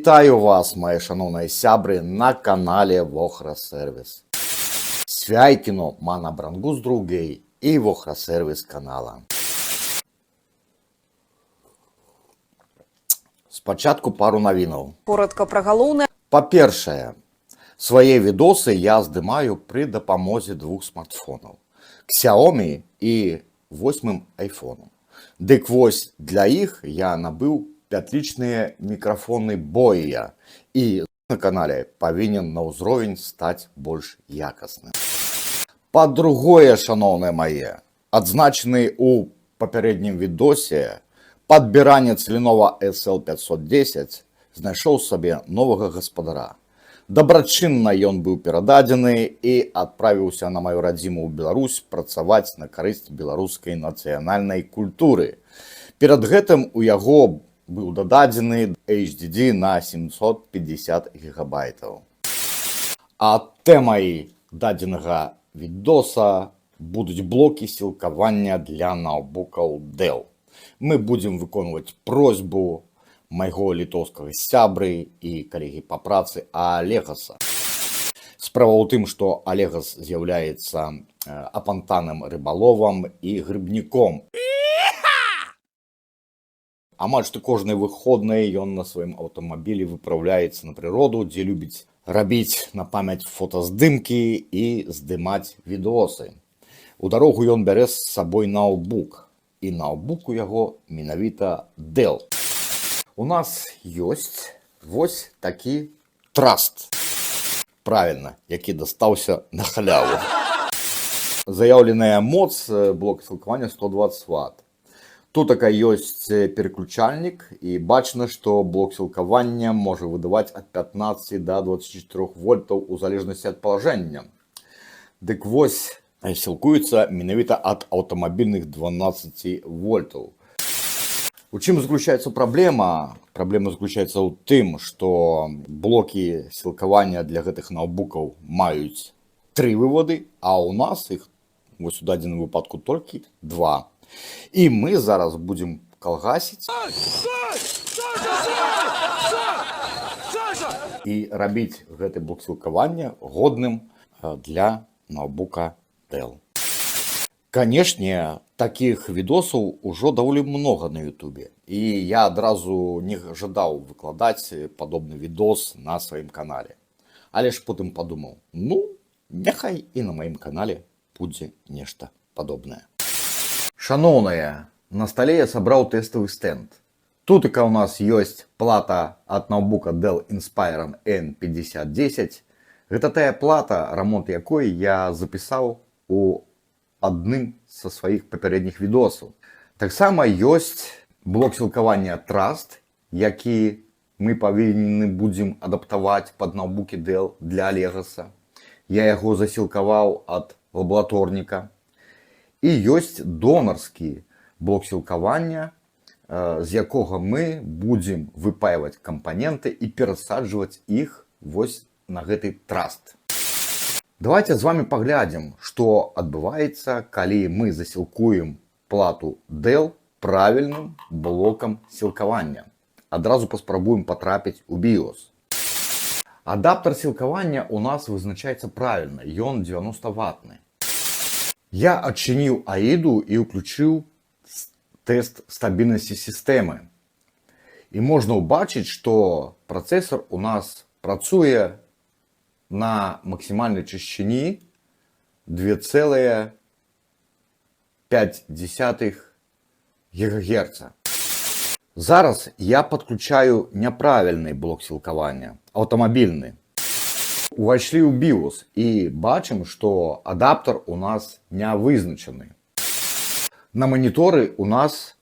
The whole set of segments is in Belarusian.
Вітаю вас, мої шановні сябри, на каналі Вохра Сервіс. Свяйкіно мана брангу з другий і Вохра Сервіс канала. Спочатку пару новинок. Коротко про галоўнае. Па-першае, свае відосы я здымаю пры дапамозе двух смартфонаў. Xiaomi і 8 айфоном. Дык вось, для іх я набыў пятлічныя мікрафоны Boya, і на канале павінен на ўзровень стаць больш якасным. Па-другое, шановныя мае, адзначаны ў папярэднім відосе, падбіранец Lenovo SL510 знайшоў сабе новага гаспадара. Дабрачынна ён быў перададзены і адправіўся на маю радзіму ў Беларусь працаваць на карысць беларускай нацыянальнай культуры. Перад гэтым у яго быў дададзены HDD на 750 гигабайтаў. А тэмай дадзенага відоса будуць блокі сілкавання для ноутбукаў Dell. Мы будзем выконваць просьбу майго літоўскага сябры і калегі па працы Алегаса. Справа ў тым, што Алегас з'яўляецца апантаным рыбаловам і грыбніком. Амаль што кожныя выходныя ён на сваім аўтамабілі выпраўляецца на прыроду, дзе любіць рабіць на памяць фотаздымкі і здымаць відосы. У дарогу ён бярэ з сабой ноутбук. І ноутбук у яго менавіта Dell. У нас ёсць вось такі траст. Правільна, які дастаўся на халяву. Заяўленая моц блока сілкавання 120 Вт. Тут ёсць переключальнік, і бачна, што блок сілкавання можа выдаваць ад 15 до 24 вольтаў у залежнасці ад палажэння. Дык вось, сілкуецца менавіта ад аўтамабільных 12 вольтаў. У чым заключаецца праблема? Праблема заключаецца ў тым, што блокі сілкавання для гэтых ноутбукаў маюць 3 выводы, а ў нас іх вось у дадзеным выпадку толькі 2. І мы зараз будзем калгасіць і рабіць гэты блок сілкавання годным для ноутбука Dell. Канешне, такіх відосаў ужо даволі многа на ютубе, і я адразу не жадаў выкладаць падобны відос на сваім канале. Але ж потым падумаў, няхай і на маім канале будзе нешта падобнае. Шановныя, на столе я сабраў тэставы стэнд. Тут у нас ёсць плата ад ноутбука Dell Inspiron N5010. Гэта тая плата, рамонт якой я запісаў у адным са сваіх папярэдніх відосаў. Таксама ёсць блок сілкавання Trust, які мы павінны будзем адаптаваць пад ноутбукі Dell для Алегаса. Я яго засілкаваў ад лабараторніка. І ёсць донарскі блок сілкавання, з якога мы будзем выпаіваць кампаненты і перасаджваць іх вось на гэты траст. Давайте з вами паглядзім, што адбываецца, калі мы засілкуем плату Dell правільным блокам сілкавання. Адразу паспрабуем патрапіць у BIOS. Адаптер сілкавання у нас вызначаецца правільна, ён 90-ваттны. Я адчыніў AIDу і ўключыў тэст стабільнасці сістэмы. І можна ўбачыць, што працэсар у нас працуе на максімальнай чышчыні 2,5 ГГц. Зараз я падключаю няправільны блок сілкавання, аўтамабільны. Увайшлі ў BIOS і бачым, што адаптер у нас не вызначаны. На маніторы у нас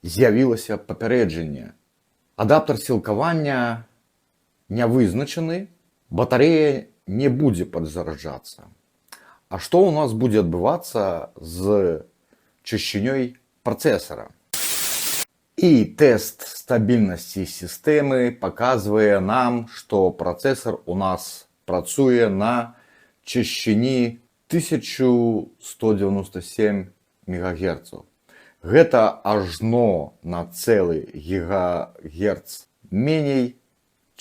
з'явілася папярэджанне. Адаптер сілкавання не вызначаны, батарэя не будзе падзараджацца. А што ў нас будзе адбывацца з чышчынёй працэсара? І тэст стабільнасці сістэмы паказвае нам, што працэсар у нас працуе на чышчыні 1197 МГц. Гэта ажно на цэлы гігагерц меней,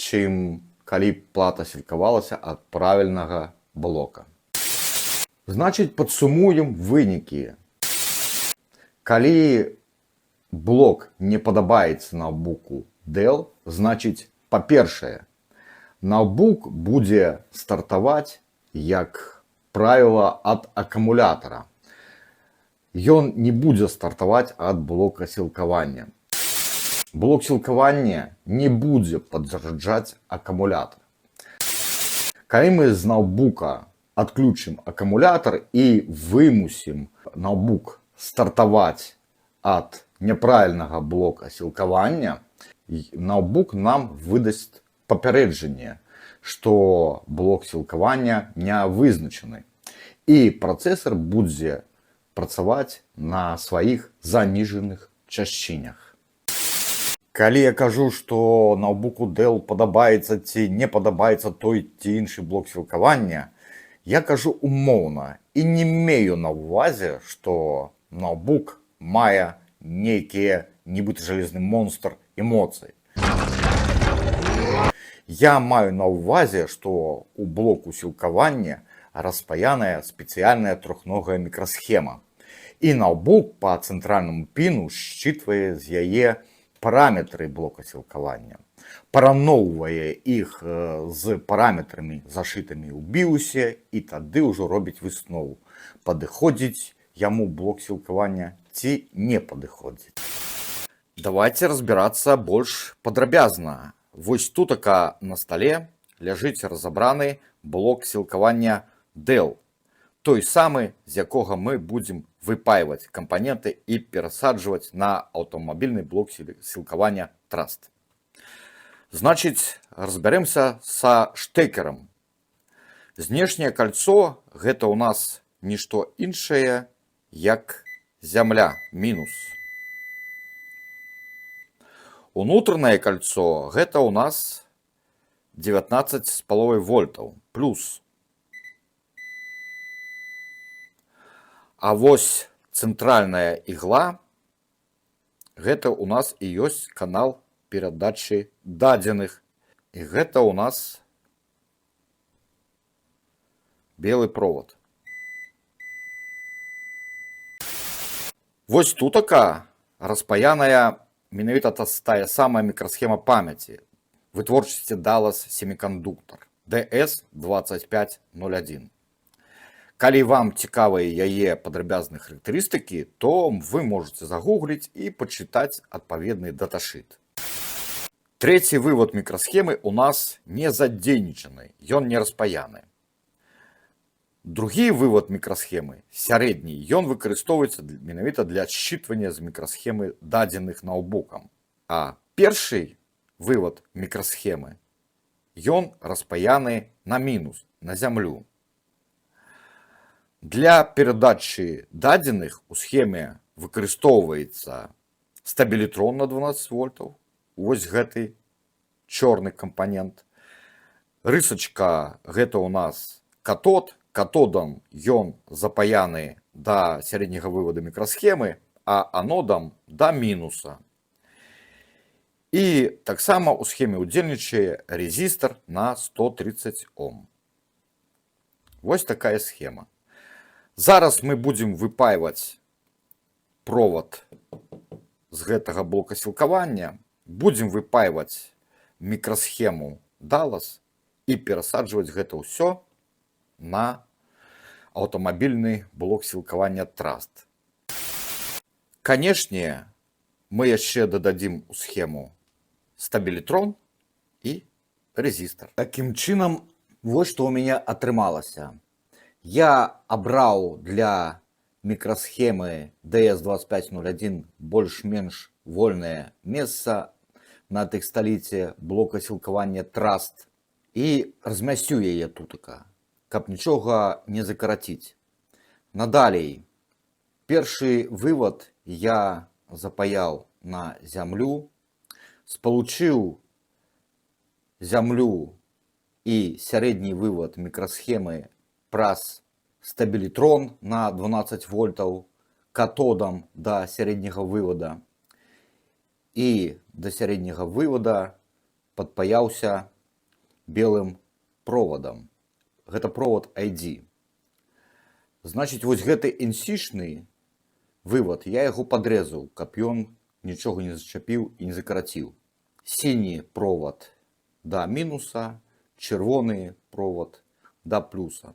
чым калі плата сілкавалася ад правільнага блока. Значыць, падсумуем вынікі. Калі блок не падабаецца ноутбуку Dell, значыць, па-першае, ноутбук будзе стартаваць, як правіла, ад акумулятара. Ён не будзе стартаваць ад блока сілкавання. Блок сілкавання не будзе падзараджаць акумулятар. Калі мы з ноутбука адключым акумулятар і вымусім ноутбук стартаваць ад няправільнага блока сілкавання, ноутбук нам выдасць папярэджанне, што блок сілкавання не вызначаны. І працэсар будзе працаваць на сваіх заніжаных часцінях. Калі я кажу, што ноутбуку Dell падабаецца ці не падабаецца той ці іншы блок сілкавання, я кажу умоўна і не мею на ўвазе, што ноутбук мае нейкія, нібыта жалезны монстр эмоцый. Я маю на ўвазе, што у блоку сілкавання распаяная спецыяльная трохногая мікрасхема. І ноутбук па цэнтральнаму піну считвае з яе параметры блока сілкавання, параўноўвае іх з параметрамі, зашытымі ў BIOS, і тады ўжо робіць выснову, падыходзіць яму блок сілкавання ці не падыходзіць. Давайте разбірацца больш падрабязна. Вось тутака на стале ляжыць разабраны блок сілкавання Dell, той самы, з якога мы будзем выпаивать компоненты и пересадживать на аўтамабільны блок сілкавання Trust. Значыць, разбяремся са штекером. Знешняе кольцо гэта у нас нішто іншае, як зямля, мінус. Унутранае кольцо гэта у нас 19,5 вольтаў, плюс. А вось цэнтральная ігла, гэта у нас і ёсць канал перадачы дадзеных. І гэта у нас белы провод. Вось тутака распаяная менавіта тая самая мікрасхема памяці вытворчасці Dallas Semiconductor DS2501. Калі вам цікавыя яе падрабязныя характарыстыкі, то вы можете загугліць і пачытаць адпаведны даташыт. Трэці вывод мікрасхемы у нас не задзейнічаны, ён не распаяны. Другі вывод мікрасхемы, сярэдні, ён выкарыстоўваецца менавіта для считвання з мікрасхемы дадзеных ноутбукам. А першы вывод мікрасхемы, ён распаяны на мінус, на зямлю. Для перадачы дадзеных у схеме выкарыстоўваецца стабілітрон на 12 вольтаў, вось гэты чорны кампанент. Рысачка гэта у нас катод, катодам ён запаяны да сярэдняга вывода мікрасхемы, а анодам да мінуса. І таксама у схеме удзельнічае резістор на 130 Ом. Вось такая схема. Зараз мы будзем выпаиваць провод з гэтага блока сілкавання, будзем выпаиваць мікрасхему Dallas і перасаджваць гэта ўсё на аўтамабільны блок сілкавання Trust. Канешне, мы яшчэ дададзім у схему стабілітрон і резістор. Такім чынам, вось што ў мяне атрымалася. Я абраў для мікрасхемы DS2501 больш-менш вольнае месца на тэксталіце блока сілкавання Trust і размясцю яе тутака, каб нічога не закараціць. Надалей, першы вывод я запаяў на зямлю, спалучыў зямлю і сярэдні вывод мікрасхемы праз стабілітрон на 12 вольтаў катодам да сярэдняга вывода. І да сярэдняга вывода падпаяўся белым проводам. Гэта провод ID. Значыць, вось гэты NC-шны вывод, я яго падрэзаў, каб ён нічога не зачапіў і не закараціў. Сіні провод да мінуса, чырвоны провод да плюса.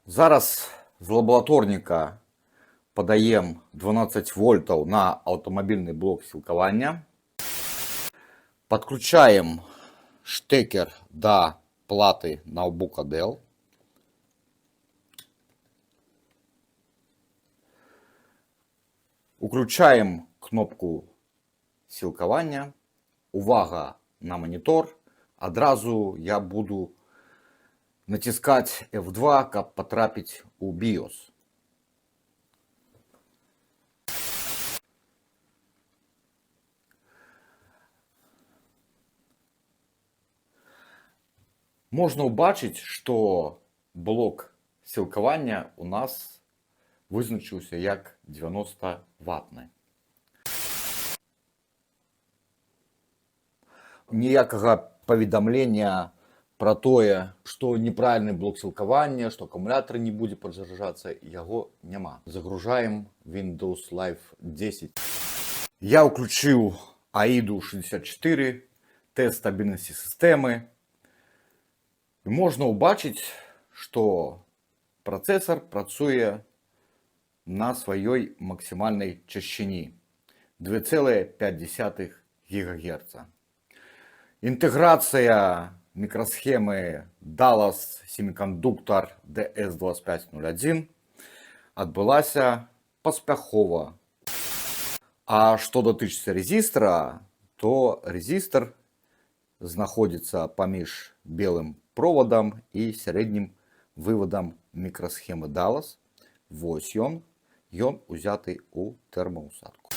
Зараз з лабараторніка падаем 12 вольтаў на аўтамабільны блок сілкавання. Подключаем штекер до платы ноутбука Dell. Уключаем кнопку сілкавання. Увага на монітор. Адразу я буду натискать F2, каб потрапіць у BIOS. Можна ўбачыць, што блок сілкавання у нас вызначыўся як 90 ваттны. Ніякага паведамлення пра тое, што неправільны блок сілкавання, што акумулятор не будзе падзаряджацца, яго няма. Загружаем Windows Live 10. Я ўключыў AIDU 64, тест стабільнасці сістэмы. І можна ўбачыць, што працэсар працуе на сваёй максімальнай чашчыні 2,5 ГГц. Інтэграцыя мікрасхемы Dallas Semiconductor DS2501 адбылася паспяхова. А што датычыцца резістара, то резістар знаходзіцца паміж белым проводам і сярэднім вывадам мікрасхемы Dallas. Вось ён узяты ў тэрмаусадку.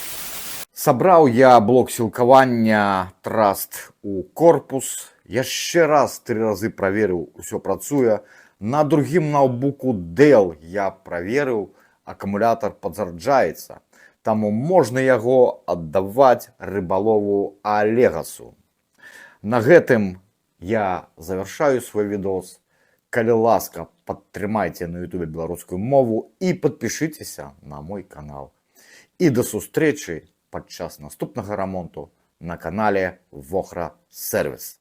Сабраў я блок сілкавання Trust у корпус. Яшчэ раз 3 разы праверыў, усё працуе. На другім ноутбуку Dell я праверыў, акумулятор падзаряджаецца. Таму можна яго аддаваць рыбалову Олегасу. На гэтым я завяршаю свой відос. Калі ласка, падтрымайце на YouTube беларускую мову і падпішыцеся на мой канал. І да сустрэчы падчас наступнага рамонту на канале Вохра Сервіс.